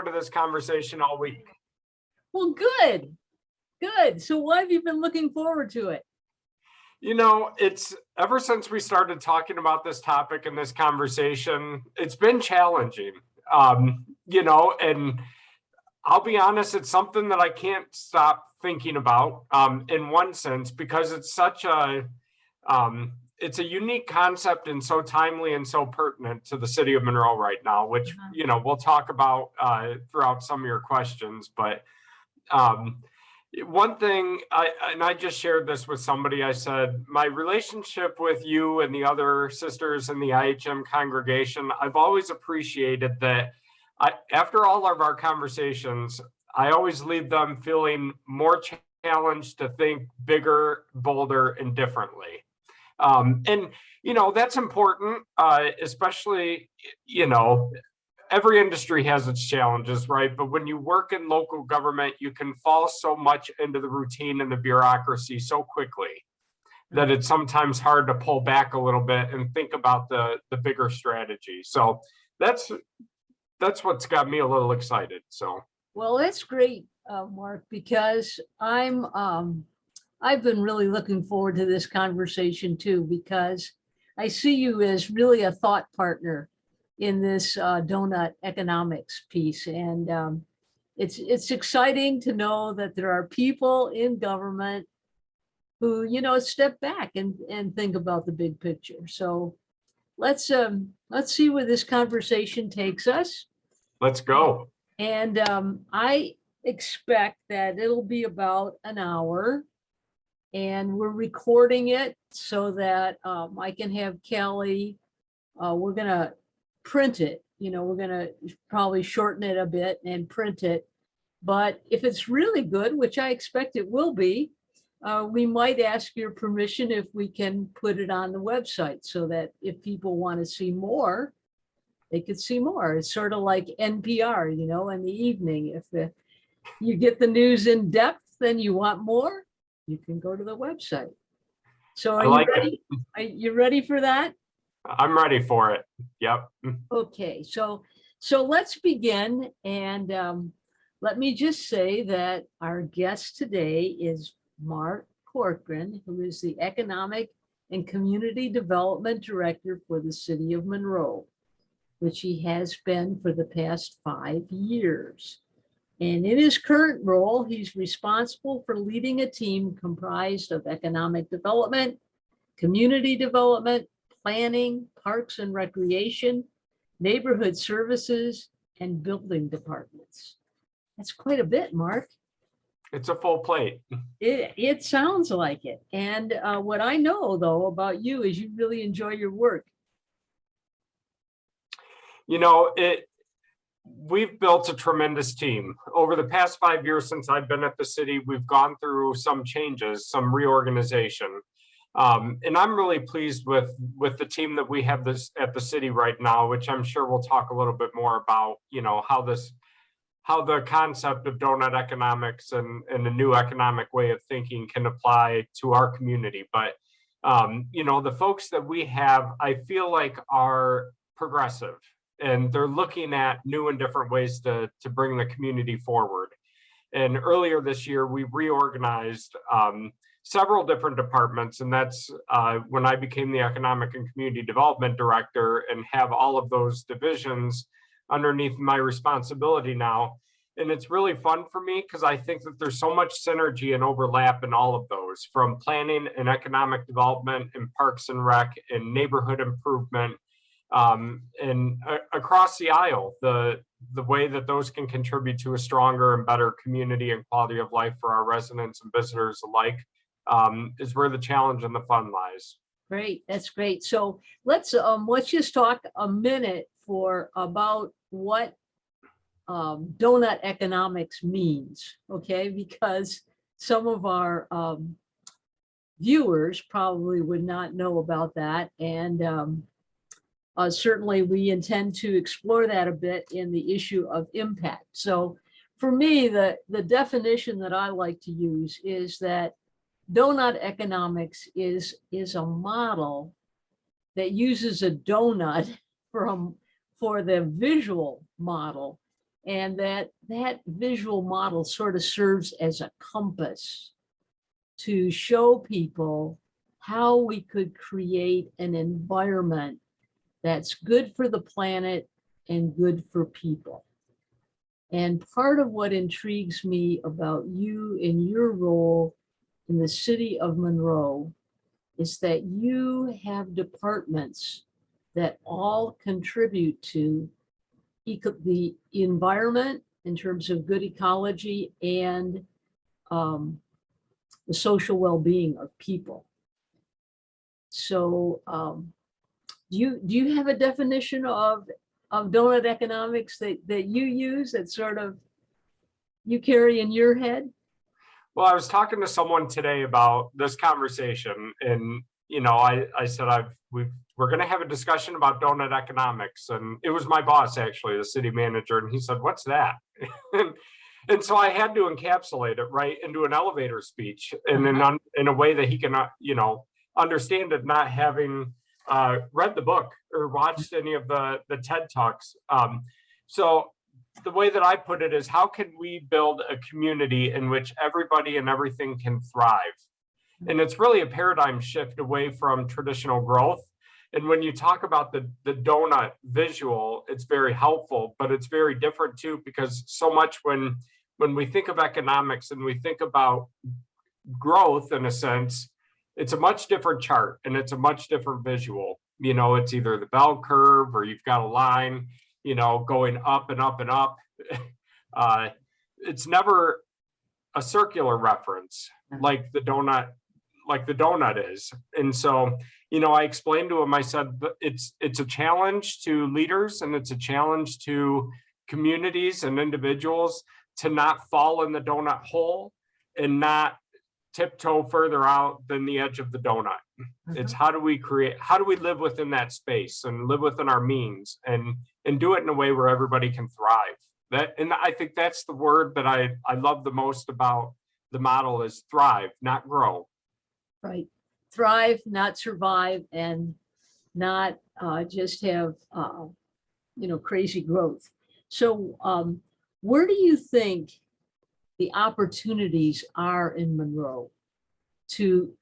to this conversation all week. Well, good, good. So why have you been looking forward to it? You know, it's ever since we started talking about this topic and this conversation, it's been challenging. And I'll be honest, it's something that I can't stop thinking about in one sense, because it's such it's a unique concept and so timely and so pertinent to the city of Monroe right now, which, we'll talk about throughout some of your questions. But one thing, I just shared this with somebody, I said, my relationship with you and the other sisters in the IHM congregation, I've always appreciated that after all of our conversations, I always leave them feeling more challenged to think bigger, bolder, and differently. That's important, especially, every industry has its challenges, right? But when you work in local government, you can fall so much into the routine and the bureaucracy so quickly that it's sometimes hard to pull back a little bit and think about the bigger strategy. So that's what's got me a little excited. So, well, that's great, Mark, because I've been really looking forward to this conversation too, because I see you as really a thought partner in this donut economics piece. And it's exciting to know that there are people in government who, step back and think about the big picture. So let's see where this conversation takes us. Let's go. And I expect that it'll be about an hour. And we're recording it so that I can have Kelly, we're going to print it. We're going to probably shorten it a bit and print it. But if it's really good, which I expect it will be, we might ask your permission if we can put it on the website so that if people want to see more, they could see more. It's sort of like NPR, in the evening. If you get the news in depth, then you want more, you can go to the website. So are you ready? Are you ready for that? I'm ready for it. Yep. Okay, so let's begin. And let me just say that our guest today is Mark Cochran, who is the Economic and Community Development Director for the City of Monroe, which he has been for the past 5 years. And in his current role, he's responsible for leading a team comprised of economic development, community development, planning, parks and recreation, neighborhood services, and building departments. That's quite a bit, Mark. It's a full plate. It sounds like it. And what I know, though, about you is you really enjoy your work. We've built a tremendous team. Over the past 5 years since I've been at the city, we've gone through some changes, some reorganization. And I'm really pleased with the team that we have at the city right now, which I'm sure we'll talk a little bit more about, how the concept of donut economics and the new economic way of thinking can apply to our community. But, the folks that we have, I feel like are progressive. And they're looking at new and different ways to bring the community forward. And earlier this year, we reorganized several different departments. And that's when I became the Economic and Community Development Director and have all of those divisions underneath my responsibility now. And it's really fun for me because I think that there's so much synergy and overlap in all of those, from planning and economic development and parks and rec and neighborhood improvement. And across the aisle, the way that those can contribute to a stronger and better community and quality of life for our residents and visitors alike is where the challenge and the fun lies. Great, that's great. So let's just talk a minute about what donut economics means, okay? Because some of our viewers probably would not know about that, and certainly we intend to explore that a bit in the issue of impact. So for me, the definition that I like to use is that donut economics is a model that uses a donut for the visual model And that visual model sort of serves as a compass to show people how we could create an environment that's good for the planet and good for people. And part of what intrigues me about you and your role in the city of Monroe is that you have departments that all contribute to the environment in terms of good ecology and the social well-being of people. So do you have a definition of donut economics that you use, that sort of you carry in your head? Well, I was talking to someone today about this conversation, and I said we're going to have a discussion about donut economics, and it was my boss, actually, the city manager, and he said, "What's that?" and so I had to encapsulate it right into an elevator speech, and in a way that he can understand it, not having read the book or watched any of the TED Talks. So the way that I put it is, how can we build a community in which everybody and everything can thrive? And it's really a paradigm shift away from traditional growth. And when you talk about the donut visual, it's very helpful, but it's very different too, because so much when we think of economics and we think about growth, in a sense, it's a much different chart and it's a much different visual. It's either the bell curve or you've got a line, going up and up and up. It's never a circular reference like the donut is. And so, I explained to him, I said, it's a challenge to leaders and it's a challenge to communities and individuals to not fall in the donut hole and not tiptoe further out than the edge of the donut. It's how do we live within that space and live within our means and do it in a way where everybody can thrive. And I think that's the word that I love the most about the model is thrive, not grow. Right. Thrive, not survive, and not just have, crazy growth. So where do you think the opportunities are in Monroe to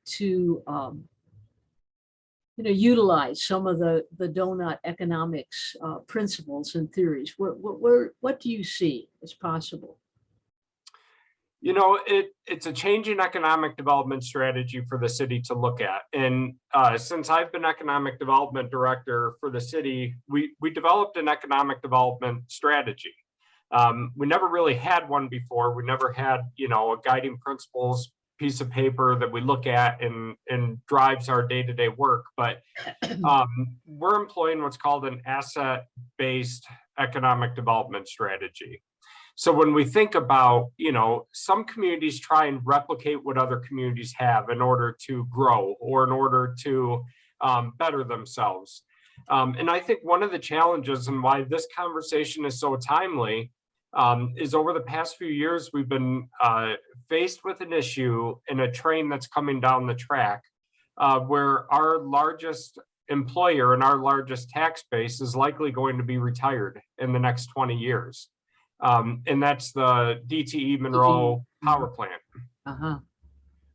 utilize some of the donut economics principles and theories? What do you see as possible? It's a changing economic development strategy for the city to look at. And since I've been economic development director for the city, we developed an economic development strategy. We never really had one before. We never had, a guiding principles piece of paper that we look at and drives our day-to-day work. But we're employing what's called an asset-based economic development strategy. So when we think about, some communities try and replicate what other communities have in order to grow or in order to better themselves. And I think one of the challenges and why this conversation is so timely is over the past few years, we've been faced with an issue in a train that's coming down the track where our largest employer and our largest tax base is likely going to be retired in the next 20 years. And that's the DTE Monroe power plant,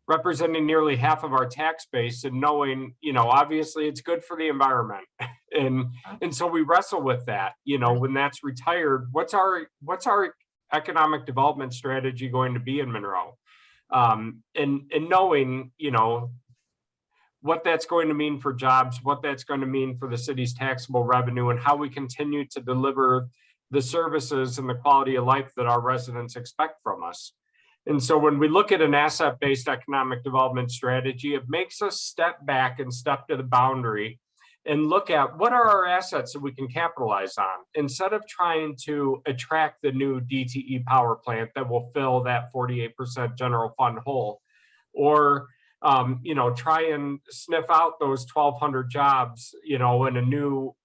representing nearly half of our tax base, and knowing, obviously it's good for the environment. And so we wrestle with that, when that's retired, what's our economic development strategy going to be in Monroe? And knowing, what that's going to mean for jobs, what that's going to mean for the city's taxable revenue, and how we continue to deliver the services and the quality of life that our residents expect from us. And so when we look at an asset-based economic development strategy, it makes us step back and step to the boundary and look at what are our assets that we can capitalize on, instead of trying to attract the new DTE power plant that will fill that 48% general fund hole, or try and sniff out those 1,200 jobs, in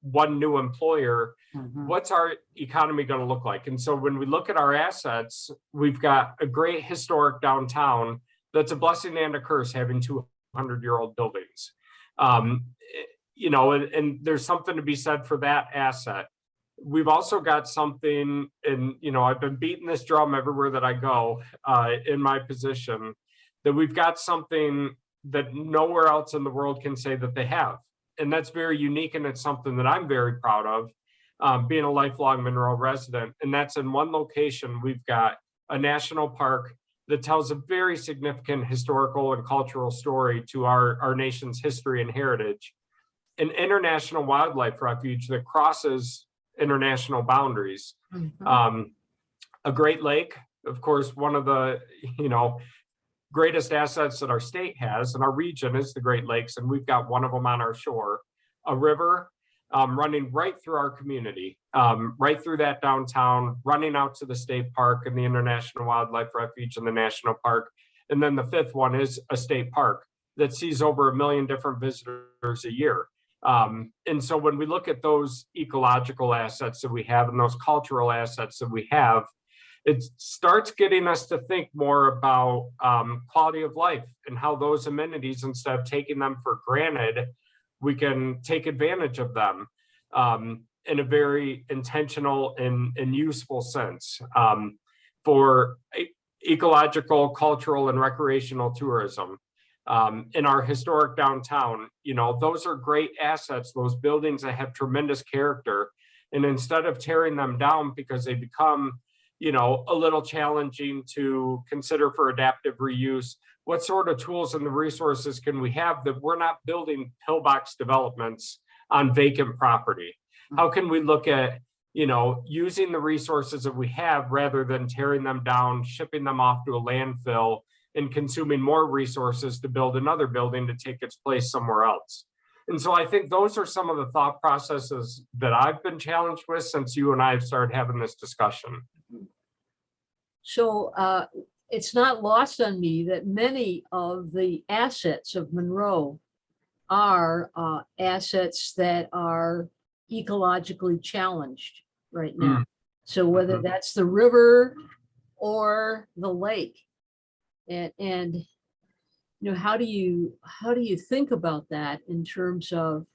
one new employer. What's our economy going to look like? And so when we look at our assets, we've got a great historic downtown that's a blessing and a curse, having 200-year-old buildings. And there's something to be said for that asset. we've also got something, and I've been beating this drum everywhere that I go in my position, that we've got something that nowhere else in the world can say that they have. And that's very unique, and it's something that I'm very proud of, being a lifelong Monroe resident. And that's in one location, we've got a national park that tells a very significant historical and cultural story to our nation's history and heritage, an international wildlife refuge that crosses international boundaries, a Great Lake, of course, one of the greatest assets that our state has and our region is the Great Lakes, and we've got one of them on our shore, a river running right through our community, right through that downtown, running out to the state park and the International Wildlife Refuge and the national park. And then the fifth one is a state park that sees over 1 million different visitors a year. And so when we look at those ecological assets that we have and those cultural assets that we have, it starts getting us to think more about quality of life and how those amenities, instead of taking them for granted, we can take advantage of them in a very intentional and useful sense for ecological, cultural, and recreational tourism. In our historic downtown, those are great assets, those buildings that have tremendous character. And instead of tearing them down because they become a little challenging to consider for adaptive reuse, what sort of tools and the resources can we have that we're not building pillbox developments on vacant property? How can we look at, using the resources that we have rather than tearing them down, shipping them off to a landfill, and consuming more resources to build another building to take its place somewhere else? And so I think those are some of the thought processes that I've been challenged with since you and I have started having this discussion. So it's not lost on me that many of the assets of Monroe are assets that are ecologically challenged right now. So whether that's the river or the lake, and how do you think about that in terms of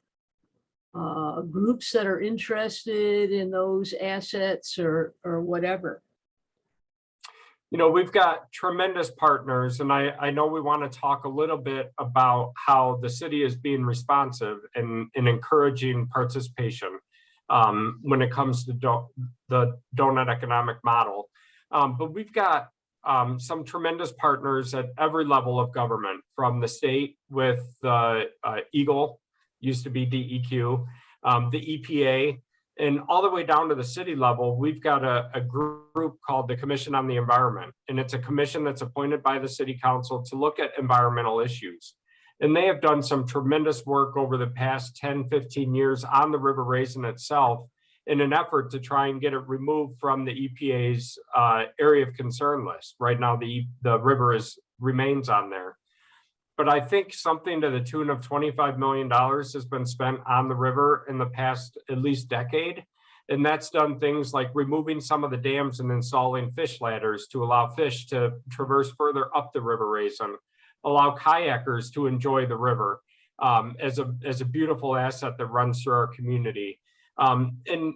groups that are interested in those assets or whatever? We've got tremendous partners, and I know we want to talk a little bit about how the city is being responsive and encouraging participation when it comes to the donut economic model. But we've got some tremendous partners at every level of government, from the state with EGLE, used to be DEQ, the EPA, and all the way down to the city level. We've got a group called the Commission on the Environment, and it's a commission that's appointed by the city council to look at environmental issues. And they have done some tremendous work over the past 10, 15 years on the river Raisin itself in an effort to try and get it removed from the EPA's area of concern list. Right now, the river remains on there. But I think something to the tune of $25 million has been spent on the river in the past at least decade. And that's done things like removing some of the dams and installing fish ladders to allow fish to traverse further up the river Raisin, allow kayakers to enjoy the river as a beautiful asset that runs through our community. And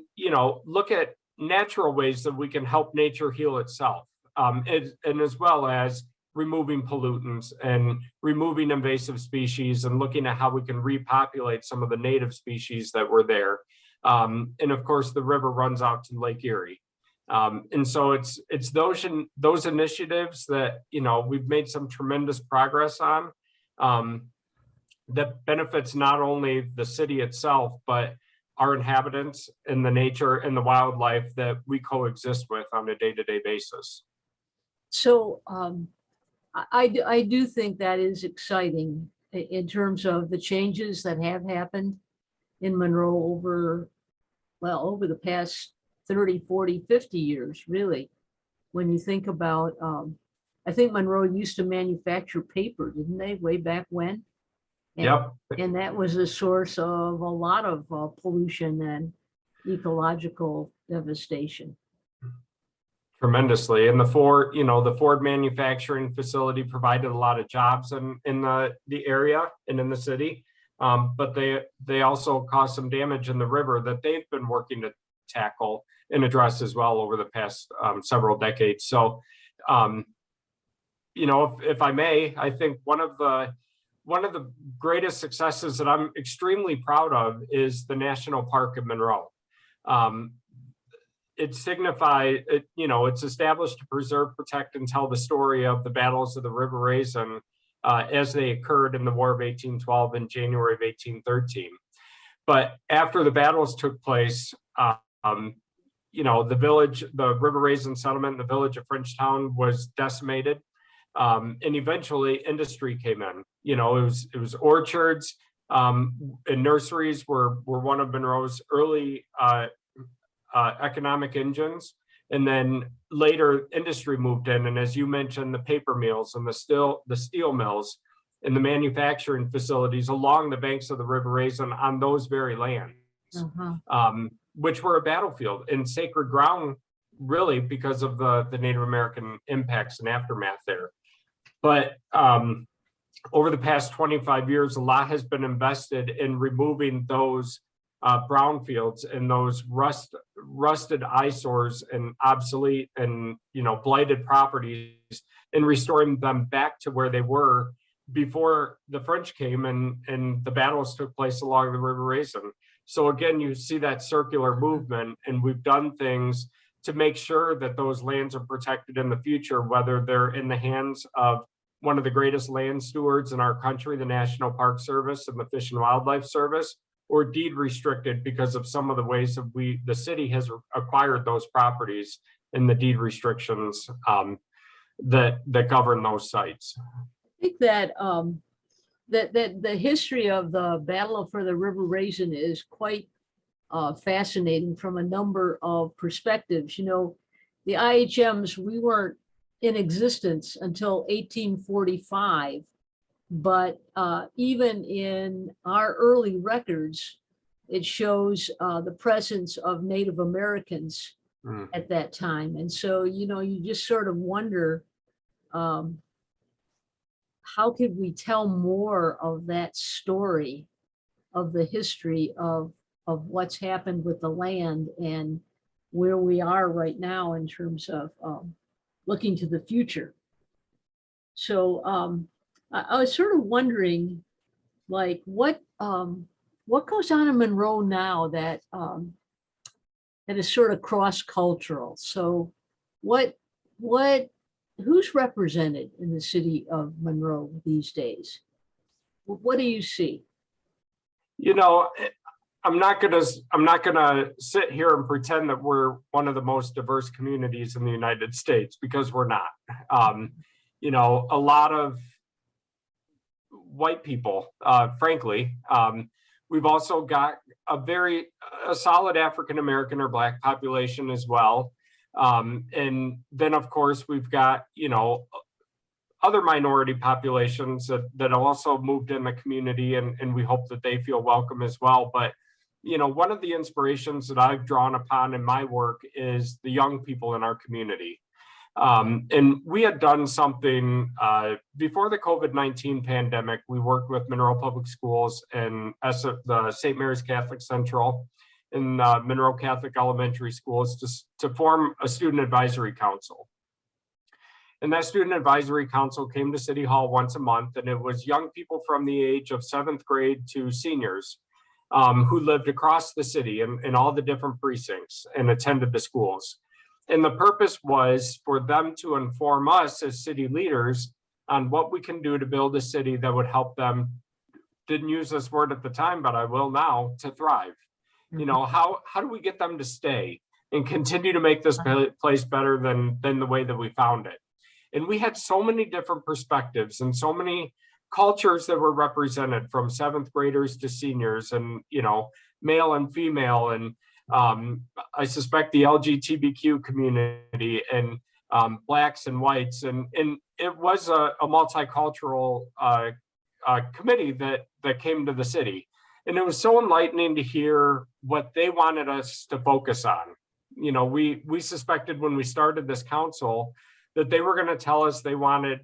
look at natural ways that we can help nature heal itself, and as well as removing pollutants and removing invasive species and looking at how we can repopulate some of the native species that were there. And of course, the river runs out to Lake Erie. And so it's those initiatives that, we've made some tremendous progress on, that benefits not only the city itself, but our inhabitants and the nature and the wildlife that we coexist with on a day-to-day basis. So I do think that is exciting in terms of the changes that have happened in Monroe over the past 30, 40, 50 years, really. When you think about, I think Monroe used to manufacture paper, didn't they, way back when? Yep. And that was a source of a lot of pollution and ecological devastation. Tremendously. And the Ford manufacturing facility provided a lot of jobs in the area and in the city. But they also caused some damage in the river that they've been working tackle and address as well over the past several decades. So, you know, if I may, I think one of the greatest successes that I'm extremely proud of is the National Park of Monroe. It's established to preserve, protect, and tell the story of the battles of the River Raisin as they occurred in the War of 1812 and January of 1813. But after the battles took place, the village, the River Raisin settlement, the village of Frenchtown was decimated. And eventually industry came in. You know, it was orchards and nurseries were one of Monroe's early economic engines. And then later industry moved in. And as you mentioned, the paper mills and the steel mills and the manufacturing facilities along the banks of the River Raisin on those very lands, which were a battlefield and sacred ground, really, because of the Native American impacts and aftermath there. But over the past 25 years, a lot has been invested in removing those brownfields and those rusted eyesores and obsolete and, blighted properties, and restoring them back to where they were before the French came and the battles took place along the River Raisin. So again, you see that circular movement, and we've done things to make sure that those lands are protected in the future, whether they're in the hands of one of the greatest land stewards in our country, the National Park Service and the Fish and Wildlife Service, or deed restricted because of some of the ways that the city has acquired those properties and the deed restrictions that govern those sites. I think that that the history of the battle for the River Raisin is quite fascinating from a number of perspectives. You know, the IHMs, we weren't in existence until 1845, but even in our early records, it shows the presence of Native Americans at that time. And so, you just sort of wonder, how could we tell more of that story, of the history of what's happened with the land and where we are right now in terms of looking to the future. So I was sort of wondering, like, what goes on in Monroe now that that is sort of cross-cultural. So who's represented in the city of Monroe these days? What do you see? I'm not gonna sit here and pretend that we're one of the most diverse communities in the United States, because we're not. A lot of white people, frankly. We've also got a solid African American or Black population as well. And then, of course, we've got, other minority populations that also moved in the community, and we hope that they feel welcome as well. But, one of the inspirations that I've drawn upon in my work is the young people in our community. And we had done something before the COVID-19 pandemic. We worked with Monroe Public Schools and the St. Mary's Catholic Central and Monroe Catholic Elementary Schools to form a student advisory council. And that student advisory council came to City Hall once a month, and it was young people from the age of 7th grade to seniors who lived across the city in all the different precincts and attended the schools. And the purpose was for them to inform us as city leaders on what we can do to build a city that would help them, didn't use this word at the time, but I will now, to thrive. How do we get them to stay and continue to make this place better than the way that we found it? And we had so many different perspectives and so many cultures that were represented, from 7th graders to seniors, and, male and female, and I suspect the LGBTQ community, and Blacks and whites. And it was a multicultural committee that came to the city. And it was so enlightening to hear what they wanted us to focus on. We suspected when we started this council that they were going to tell us they wanted,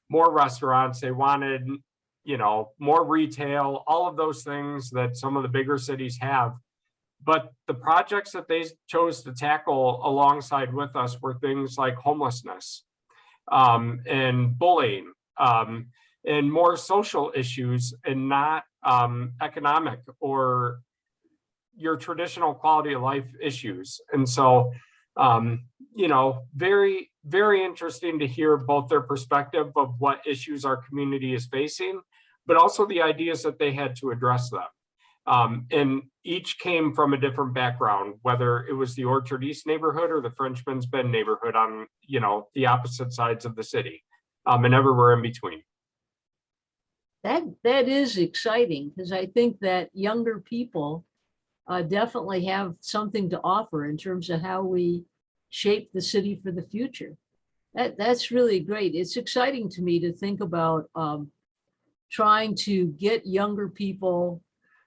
more restaurants, they wanted, more retail, all of those things that some of the bigger cities have. But the projects that they chose to tackle alongside with us were things like homelessness, and bullying, and more social issues, and not economic or your traditional quality of life issues. And so, very, very interesting to hear both their perspective of what issues our community is facing, but also the ideas that they had to address them. And each came from a different background, whether it was the Orchard East neighborhood or the Frenchman's Bend neighborhood on, the opposite sides of the city, and everywhere in between. That is exciting, because I think that younger people definitely have something to offer in terms of how we shape the city for the future. That's really great. It's exciting to me to think about trying to get younger people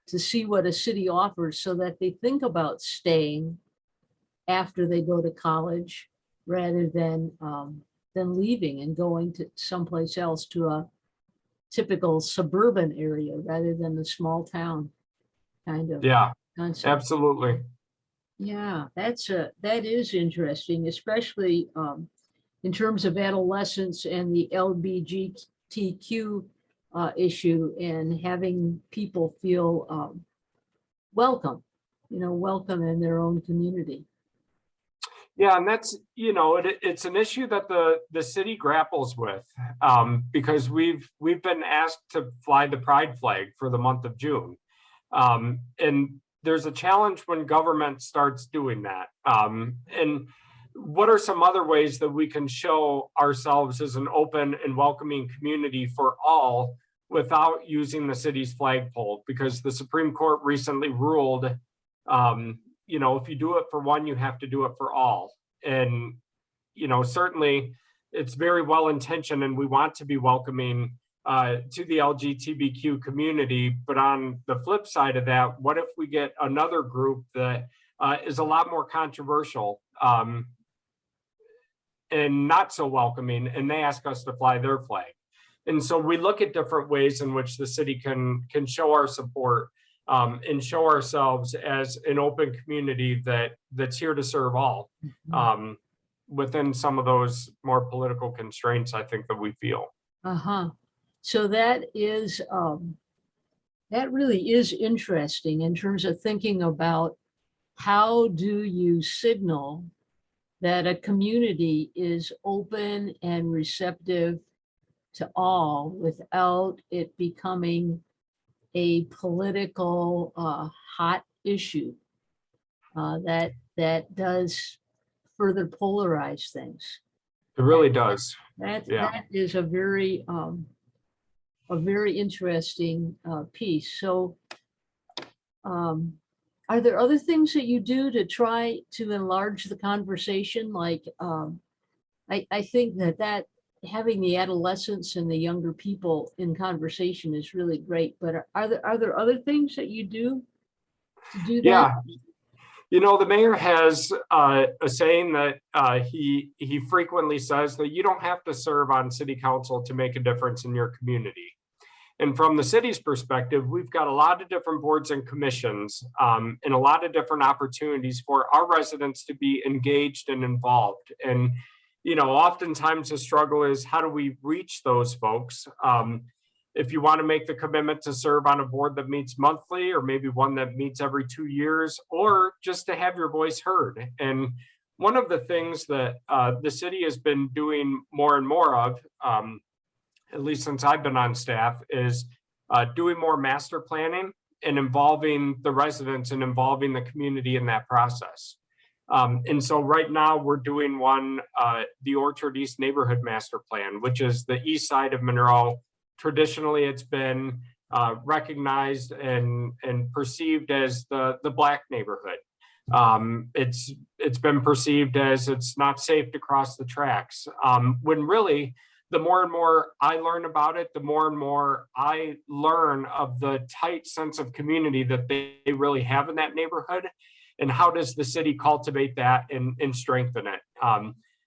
to see what a city offers so that they think about staying after they go to college rather than leaving and going to someplace else, to a typical suburban area rather than the small town kind of Yeah, concept. absolutely. Yeah, that is interesting, especially in terms of adolescence and the LGBTQ issue, and having people feel welcome, welcome in their own community. Yeah, and that's, it's an issue that the city grapples with, because we've been asked to fly the pride flag for the month of June. And there's a challenge when government starts doing that. And what are some other ways that we can show ourselves as an open and welcoming community for all without using the city's flagpole? Because the Supreme Court recently ruled, if you do it for one, you have to do it for all. And, certainly it's very well intentioned, and we want to be welcoming to the LGBTQ community. But on the flip side of that, what if we get another group that is a lot more controversial and not so welcoming, and they ask us to fly their flag? And so we look at different ways in which the city can show our support, and show ourselves as an open community that's here to serve all, within some of those more political constraints, I think, that we feel. So that really is interesting in terms of thinking about how do you signal that a community is open and receptive to all without it becoming a political hot issue that does further polarize things. It really does. That is a very interesting piece. So are there other things that you do to try to enlarge the conversation? Like I think that having the adolescents and the younger people in conversation is really great, but are there other things that you do to do that? Yeah. The mayor has a saying that he frequently says, that you don't have to serve on city council to make a difference in your community. And from the city's perspective, we've got a lot of different boards and commissions, and a lot of different opportunities for our residents to be engaged and involved. And oftentimes the struggle is, how do we reach those folks? If you want to make the commitment to serve on a board that meets monthly, or maybe one that meets every 2 years, or just to have your voice heard. And one of the things that the city has been doing more and more of, at least since I've been on staff, is doing more master planning and involving the residents and involving the community in that process. And so right now we're doing one, the Orchard East Neighborhood Master Plan, which is the east side of Monroe. Traditionally, it's been recognized and perceived as the Black neighborhood. It's been perceived as it's not safe to cross the tracks. When really, the more and more I learn about it, the more and more I learn of the tight sense of community that they really have in that neighborhood, and how does the city cultivate that and strengthen it.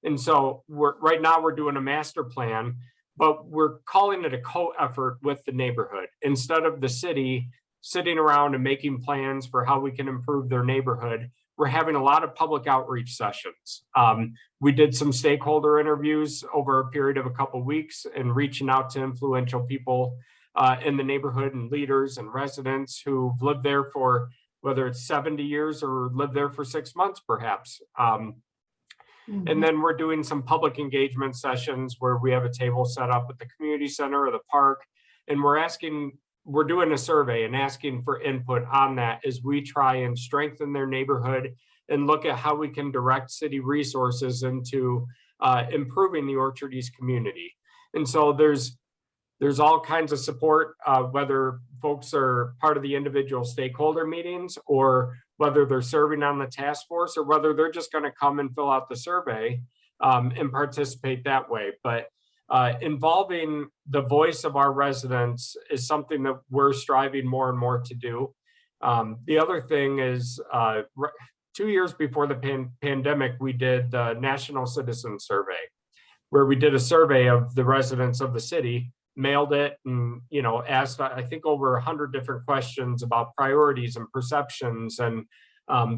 And so right now we're doing a master plan, but we're calling it a co-effort with the neighborhood. Instead of the city sitting around and making plans for how we can improve their neighborhood, we're having a lot of public outreach sessions. We did some stakeholder interviews over a period of a couple of weeks and reaching out to influential people in the neighborhood and leaders and residents who've lived there for whether it's 70 years or lived there for 6 months, perhaps. And then we're doing some public engagement sessions where we have a table set up at the community center or the park. And we're doing a survey and asking for input on that as we try and strengthen their neighborhood and look at how we can direct city resources into improving the Orchard East community. And so there's all kinds of support, whether folks are part of the individual stakeholder meetings or whether they're serving on the task force or whether they're just going to come and fill out the survey and participate that way. But involving the voice of our residents is something that we're striving more and more to do. The other thing is 2 years before the pandemic, we did the National Citizen Survey, where we did a survey of the residents of the city, mailed it, and asked I think over 100 different questions about priorities and perceptions and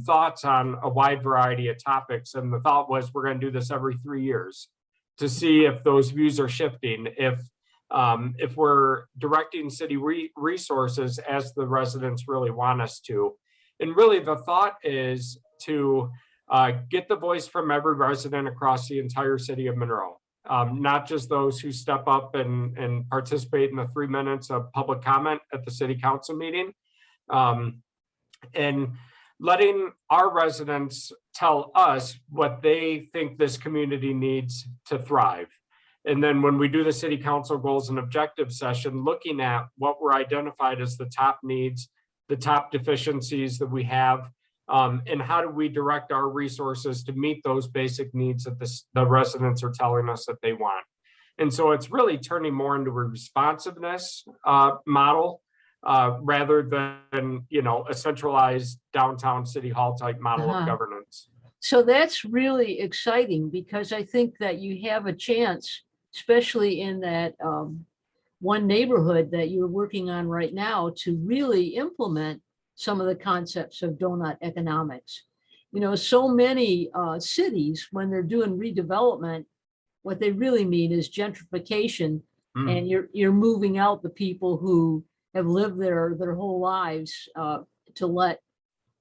thoughts on a wide variety of topics. And the thought was we're going to do this every 3 years to see if those views are shifting, if we're directing city resources as the residents really want us to. And really the thought is to get the voice from every resident across the entire city of Monroe. Not just those who step up and participate in the 3 minutes of public comment at the city council meeting, and letting our residents tell us what they think this community needs to thrive. And then when we do the city council goals and objectives session, looking at what were identified as the top needs, the top deficiencies that we have, and how do we direct our resources to meet those basic needs that the residents are telling us that they want. And so it's really turning more into a responsiveness model rather than a centralized downtown city hall type model of governance. So that's really exciting because I think that you have a chance, especially in that one neighborhood that you're working on right now, to really implement some of the concepts of donut economics. So many cities, when they're doing redevelopment, what they really mean is gentrification, and you're moving out the people who have lived there their whole lives to let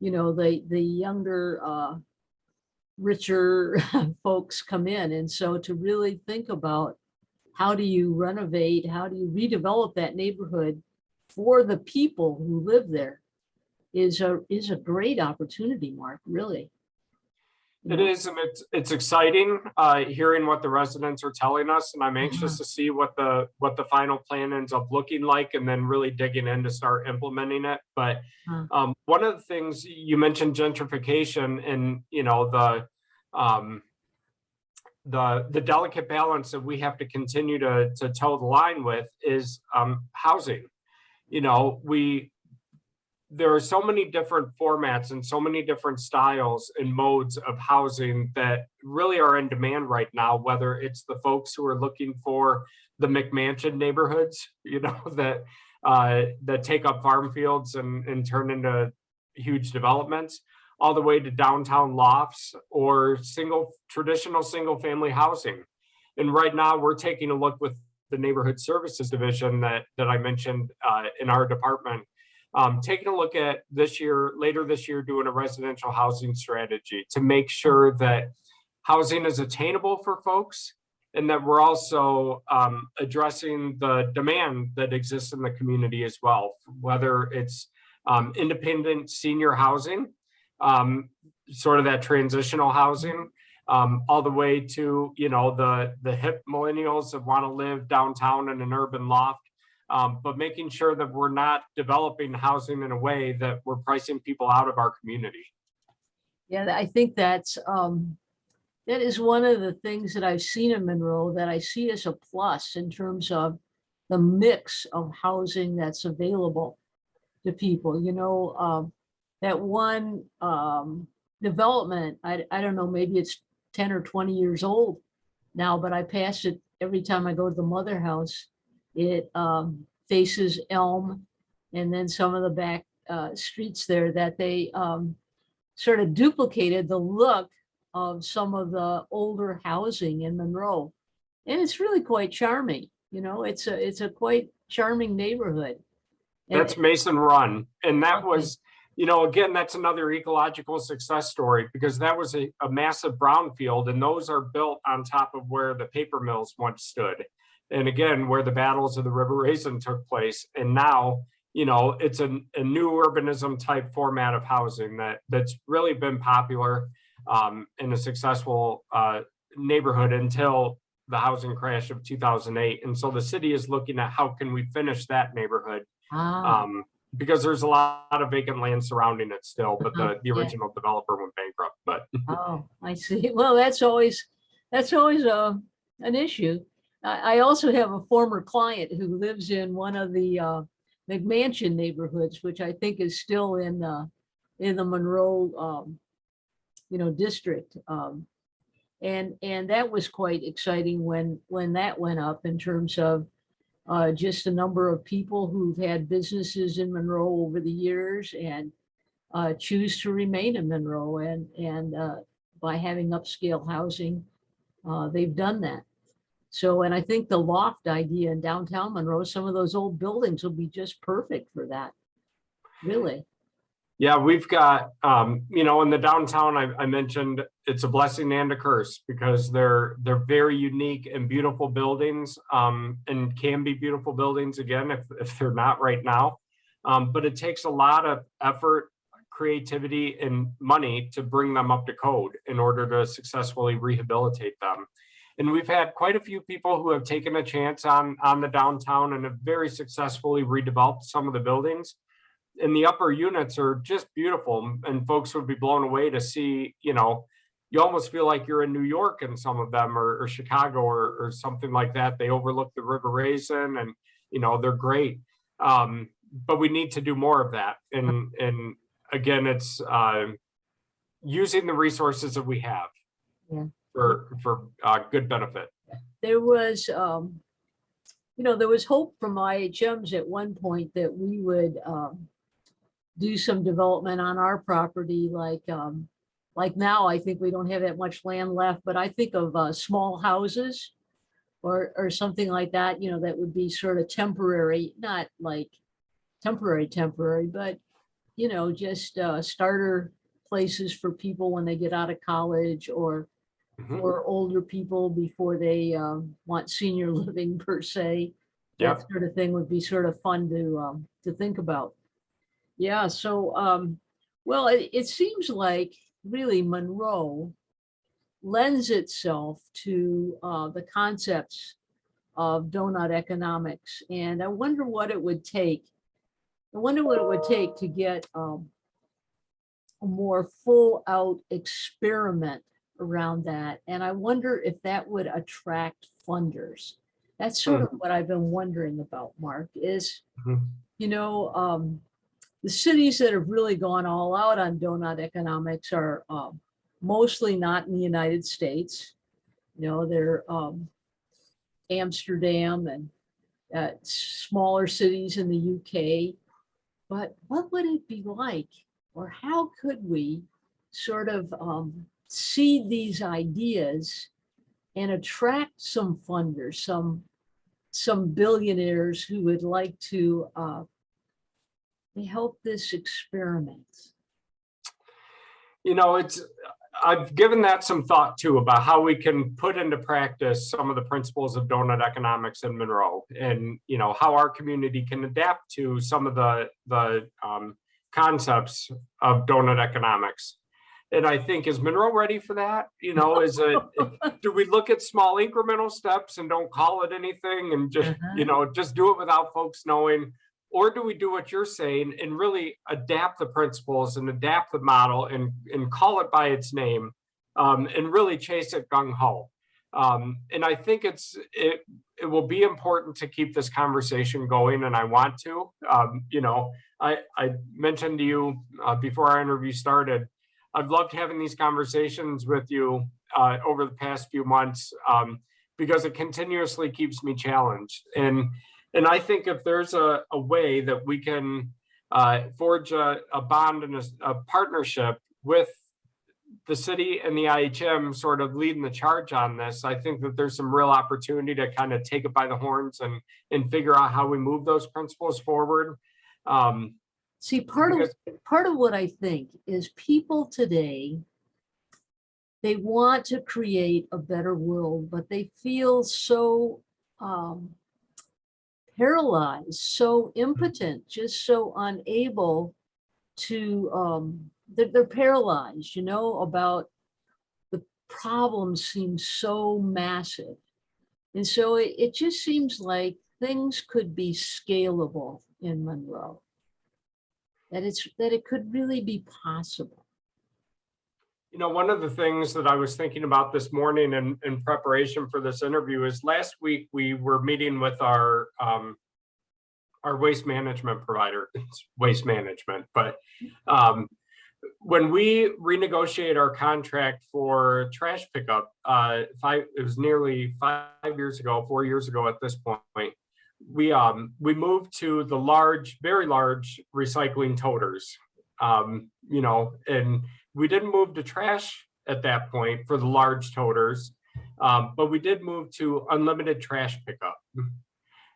the younger, richer folks come in. And so to really think about how do you renovate, how do you redevelop that neighborhood for the people who live there is a great opportunity, Mark, really. It is, and it's exciting hearing what the residents are telling us, and I'm anxious to see what the final plan ends up looking like, and then really digging in to start implementing it. But one of the things you mentioned, gentrification, and the delicate balance that we have to continue to toe the line with is housing. There are so many different formats and so many different styles and modes of housing that really are in demand right now, whether it's the folks who are looking for the McMansion neighborhoods, that take up farm fields and turn into huge developments, all the way to downtown lofts or traditional single family housing. And right now we're taking a look with the neighborhood services division that I mentioned in our department, taking a look at later this year, doing a residential housing strategy to make sure that housing is attainable for folks and that we're also addressing the demand that exists in the community as well, whether it's independent senior housing, sort of that transitional housing, all the way to, the hip millennials that want to live downtown in an urban loft. But making sure that we're not developing housing in a way that we're pricing people out of our community. Yeah, I think that is one of the things that I've seen in Monroe that I see as a plus in terms of the mix of housing that's available to people. That one development, I don't know, maybe it's 10 or 20 years old now, but I pass it every time I go to the Mother House. It faces Elm and then some of the back streets there, that they sort of duplicated the look of some of the older housing in Monroe. And it's really quite charming. It's a quite charming neighborhood. That's Mason Run. And that Okay. was, again, that's another ecological success story, because that was a massive brownfield, and those are built on top of where the paper mills once stood. And again, where the battles of the River Raisin took place. And now, it's a new urbanism type format of housing that's really been popular in a successful neighborhood until the housing crash of 2008. And so the city is looking at how can we finish that neighborhood, because there's a lot of vacant land surrounding it still, but the Yeah. original developer went bankrupt. But Oh, I see. Well, that's always an issue. I also have a former client who lives in one of the McMansion neighborhoods, which I think is still in the Monroe district. And that was quite exciting when that went up, in terms of just a number of people who've had businesses in Monroe over the years and choose to remain in Monroe, and by having upscale housing, they've done that. So, and I think the loft idea in downtown Monroe, some of those old buildings will be just perfect for that. Really. yeah, we've got, in the downtown, I mentioned it's a blessing and a curse, because they're very unique and beautiful buildings, and can be beautiful buildings again if they're not right now. But it takes a lot of effort, creativity, and money to bring them up to code in order to successfully rehabilitate them. And we've had quite a few people who have taken a chance on the downtown and have very successfully redeveloped some of the buildings. And the upper units are just beautiful, and folks would be blown away to see, you almost feel like you're in New York in some of them, or Chicago, or something like that. They overlook the River Raisin, and, they're great. But we need to do more of that. And again, it's using the resources that we have. Yeah. For good benefit. There was, there was hope from IHMs at one point that we would do some development on our property, like now I think we don't have that much land left, but I think of small houses or something like that, that would be sort of temporary, not like temporary, but just starter places for people when they get out of college, or for older people before they want senior living per se. That Yep. sort of thing would be sort of fun to think about. Yeah, so well, it seems like really Monroe lends itself to the concepts of donut economics, and I wonder what it would take. I wonder what it would take to get a more full out experiment around that. And I wonder if that would attract funders. That's sort of what I've been wondering about, Mark, is, the cities that have really gone all out on donut economics are mostly not in the United States. They're Amsterdam and smaller cities in the UK. But what would it be like, or how could we sort of seed these ideas and attract some funders, some billionaires who would like to help this experiment? I've given that some thought too, about how we can put into practice some of the principles of donut economics in Monroe, and how our community can adapt to some of the concepts of donut economics. And I think, is Monroe ready for that? Do we look at small incremental steps and don't call it anything, and just just do it without folks knowing? Or do we do what you're saying and really adapt the principles and adapt the model and call it by its name, and really chase it gung-ho? And I think it will be important to keep this conversation going, and I want to. I mentioned to you before our interview started, I've loved having these conversations with you over the past few months, because it continuously keeps me challenged. And And I think if there's a way that we can forge a bond and a partnership with the city and the IHM sort of leading the charge on this, I think that there's some real opportunity to kind of take it by the horns and figure out how we move those principles forward. See, part of what I think is people today, they want to create a better world, but they feel so paralyzed, so impotent, just so unable to, they're paralyzed, about the problems seem so massive. And so it just seems like things could be scalable in Monroe, that it could really be possible. One of the things that I was thinking about this morning in preparation for this interview is last week we were meeting with our waste management provider. It's Waste Management, but when we renegotiate our contract for trash pickup, it was nearly 4 years ago at this point, we moved to the very large recycling toters, and we didn't move to trash at that point for the large toters, but we did move to unlimited trash pickup.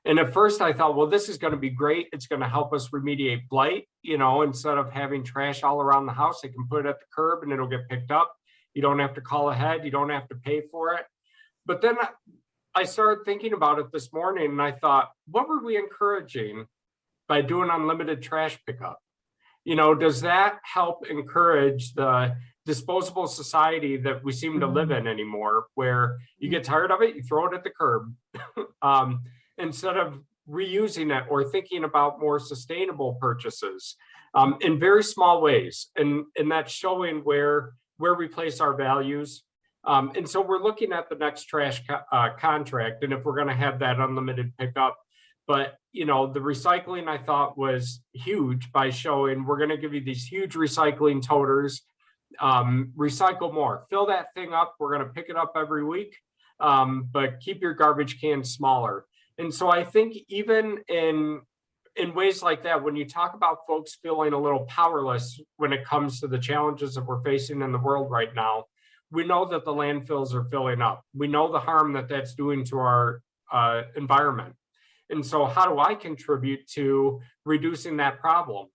And at first I thought, well, this is going to be great. It's going to help us remediate blight. Instead of having trash all around the house, they can put it at the curb and it'll get picked up. You don't have to call ahead. You don't have to pay for it. But then I started thinking about it this morning and I thought, what were we encouraging by doing unlimited trash pickup? Does that help encourage the disposable society that we seem to live in anymore, where you get tired of it, you throw it at the curb, instead of reusing it or thinking about more sustainable purchases in very small ways, and that's showing where we place our values. And so we're looking at the next trash contract, and if we're going to have that unlimited pickup. But, the recycling I thought was huge by showing we're going to give you these huge recycling toters, recycle more, fill that thing up. We're going to pick it up every week, but keep your garbage cans smaller. And so I think even in ways like that, when you talk about folks feeling a little powerless when it comes to the challenges that we're facing in the world right now, we know that the landfills are filling up. We know the harm that that's doing to our environment. And so how do I contribute to reducing that problem?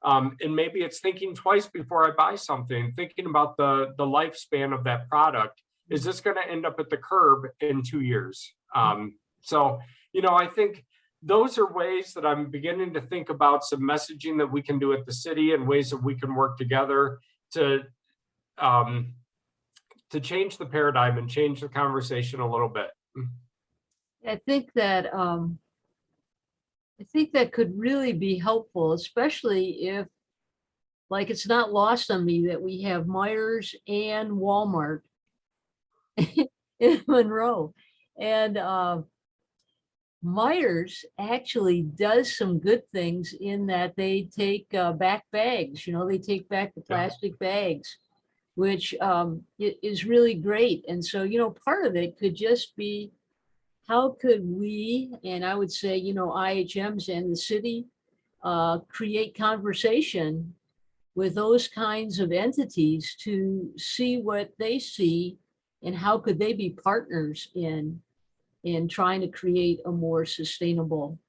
And maybe it's thinking twice before I buy something, thinking about the lifespan of that product. Is this going to end up at the curb in 2 years? So, I think those are ways that I'm beginning to think about some messaging that we can do at the city and ways that we can work together to change the paradigm and change the conversation a little bit. I think that could really be helpful, especially if, like, it's not lost on me that we have Myers and Walmart in Monroe. And Myers actually does some good things in that they take back bags, they take back the plastic bags, which is really great. And so, part of it could just be, how could we, and I would say, IHMs and the city, create conversation with those kinds of entities to see what they see and how could they be partners in trying to create a more sustainable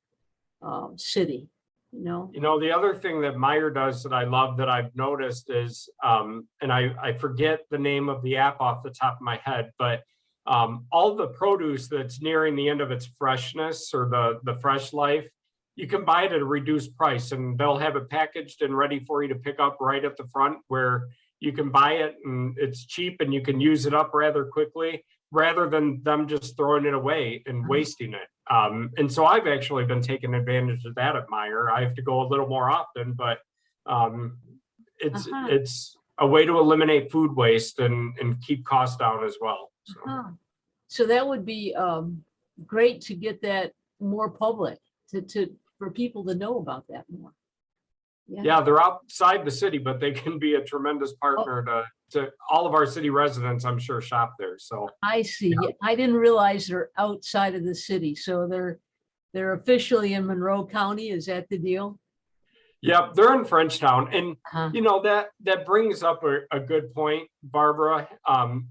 city, The other thing that Meyer does that I love that I've noticed is, and I forget the name of the app off the top of my head, but all the produce that's nearing the end of its freshness or the fresh life, you can buy it at a reduced price and they'll have it packaged and ready for you to pick up right at the front, where you can buy it and it's cheap and you can use it up rather quickly, rather than them just throwing it away and wasting it. And so I've actually been taking advantage of that at Meyer. I have to go a little more often, but it's a way to eliminate food waste and keep costs down as well. So that would be great to get that more public, for people to know about that more. Yeah, they're outside the city, but they can be a tremendous partner to all of our city residents, I'm sure, shop there. So I see. I didn't realize they're outside of the city. So they're they're officially in Monroe County. Is that the deal? Yep, they're in Frenchtown. And, Uh-huh. that brings up a good point, Barbara.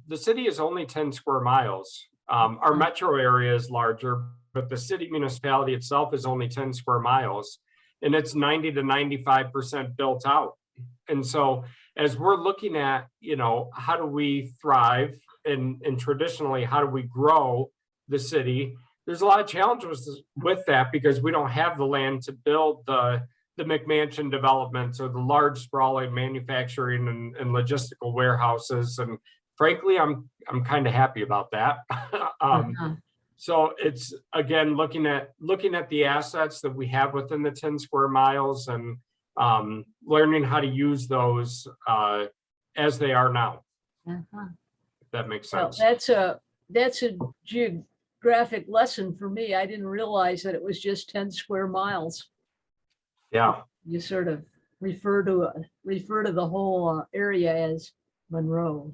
The city is only 10 square miles. Our metro area is larger, but the city municipality itself is only 10 square miles, and it's 90 to 95% built out. And so as we're looking at, how do we thrive and traditionally, how do we grow the city? There's a lot of challenges with that because we don't have the land to build the McMansion developments or the large sprawling manufacturing and logistical warehouses. And frankly, I'm kind of happy about that. Uh-huh. So it's, again, looking at the assets that we have within the 10 square miles and learning how to use those as they are now. Uh-huh. If that makes Well, sense. that's a geographic lesson for me. I didn't realize that it was just 10 square miles. Yeah. You sort of refer to the whole area as Monroe.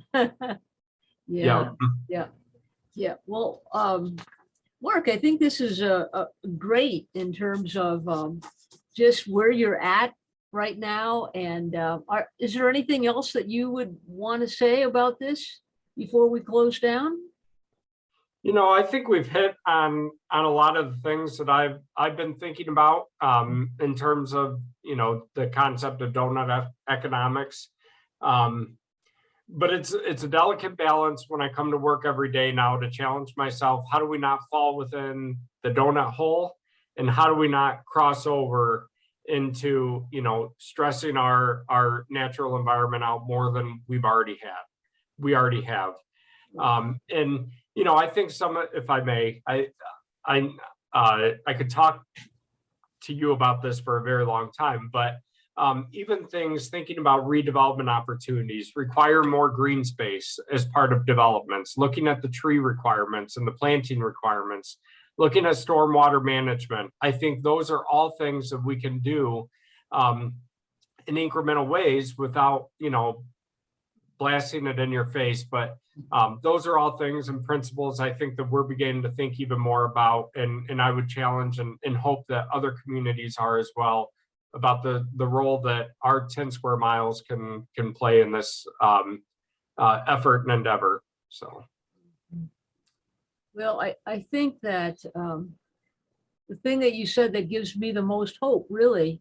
Yeah, Yeah. yeah. Well, Mark, I think this is a great in terms of just where you're at right now. And is there anything else that you would want to say about this before we close down? I think we've hit on a lot of the things that I've been thinking about in terms of, the concept of donut economics. But it's a delicate balance when I come to work every day now to challenge myself. How do we not fall within the donut hole? And how do we not cross over into, stressing our natural environment out more than we already have. And, I think if I may, I could talk to you about this for a very long time, but even things thinking about redevelopment opportunities require more green space as part of developments, looking at the tree requirements and the planting requirements, looking at stormwater management. I think those are all things that we can do in incremental ways without, blasting it in your face. But those are all things and principles I think that we're beginning to think even more about. And I would challenge and hope that other communities are as well, about the role that our 10 square miles can play in this effort and endeavor. So. Well, I think that the thing that you said that gives me the most hope really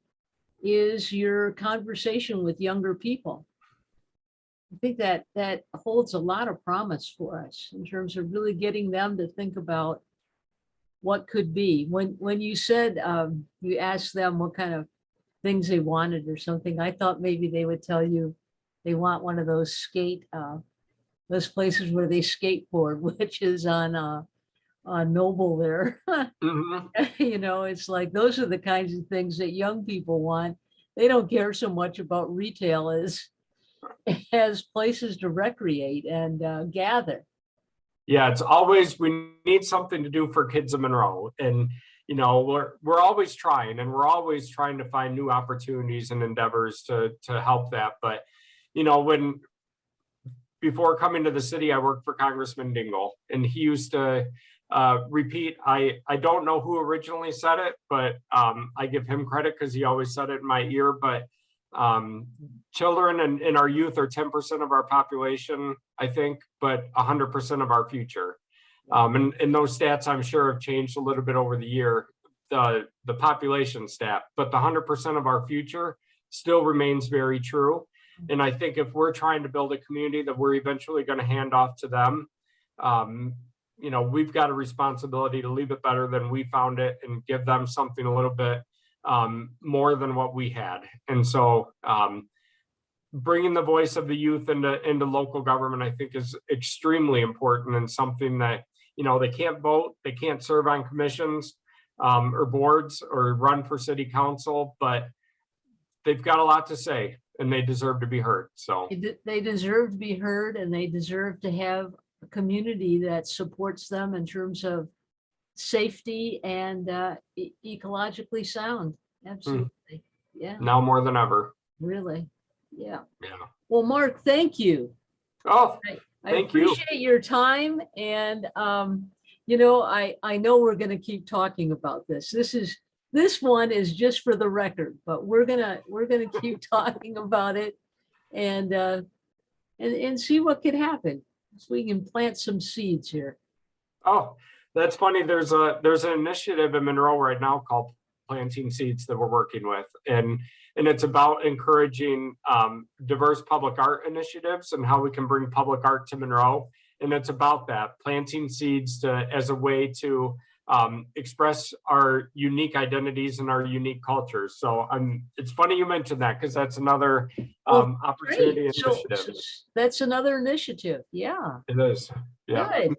is your conversation with younger people. I think that holds a lot of promise for us in terms of really getting them to think about what could be. When you said you asked them what kind of things they wanted or something, I thought maybe they would tell you they want one of those those places where they skateboard, which is on Noble there. Mhm. It's like those are the kinds of things that young people want. They don't care so much about retail as places to recreate and gather. Yeah, it's always, we need something to do for kids in Monroe. And, we're always trying, and we're always trying to find new opportunities and endeavors to help that. But, before coming to the city, I worked for Congressman Dingell, and he used to repeat, I don't know who originally said it, but I give him credit because he always said it in my ear. But children and our youth are 10% of our population, I think, but 100% of our future. And those stats, I'm sure, have changed a little bit over the year, the population stat, but the 100% of our future still remains very true. And I think if we're trying to build a community that we're eventually going to hand off to them, we've got a responsibility to leave it better than we found it and give them something a little bit more than what we had. And so bringing the voice of the youth into local government, I think, is extremely important, and something that, they can't vote, they can't serve on commissions or boards or run for city council, but they've got a lot to say and they deserve to be heard. So They deserve to be heard, and they deserve to have a community that supports them in terms of safety and ecologically sound. Absolutely. Yeah, now more than ever. really. Yeah. Yeah. Well, Mark, thank you. Oh, I thank you. appreciate your time, and I know we're gonna keep talking about this. This one is just for the record, but we're gonna keep talking about it and see what could happen. So we can plant some seeds here. Oh, that's funny. There's an initiative in Monroe right now called Planting Seeds that we're working with, and it's about encouraging diverse public art initiatives and how we can bring public art to Monroe. And it's about that, planting seeds as a way to express our unique identities and our unique cultures. So it's funny you mentioned that, because that's another opportunity Great. So initiative. that's another initiative. Yeah, It is. Yeah. good.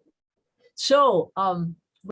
So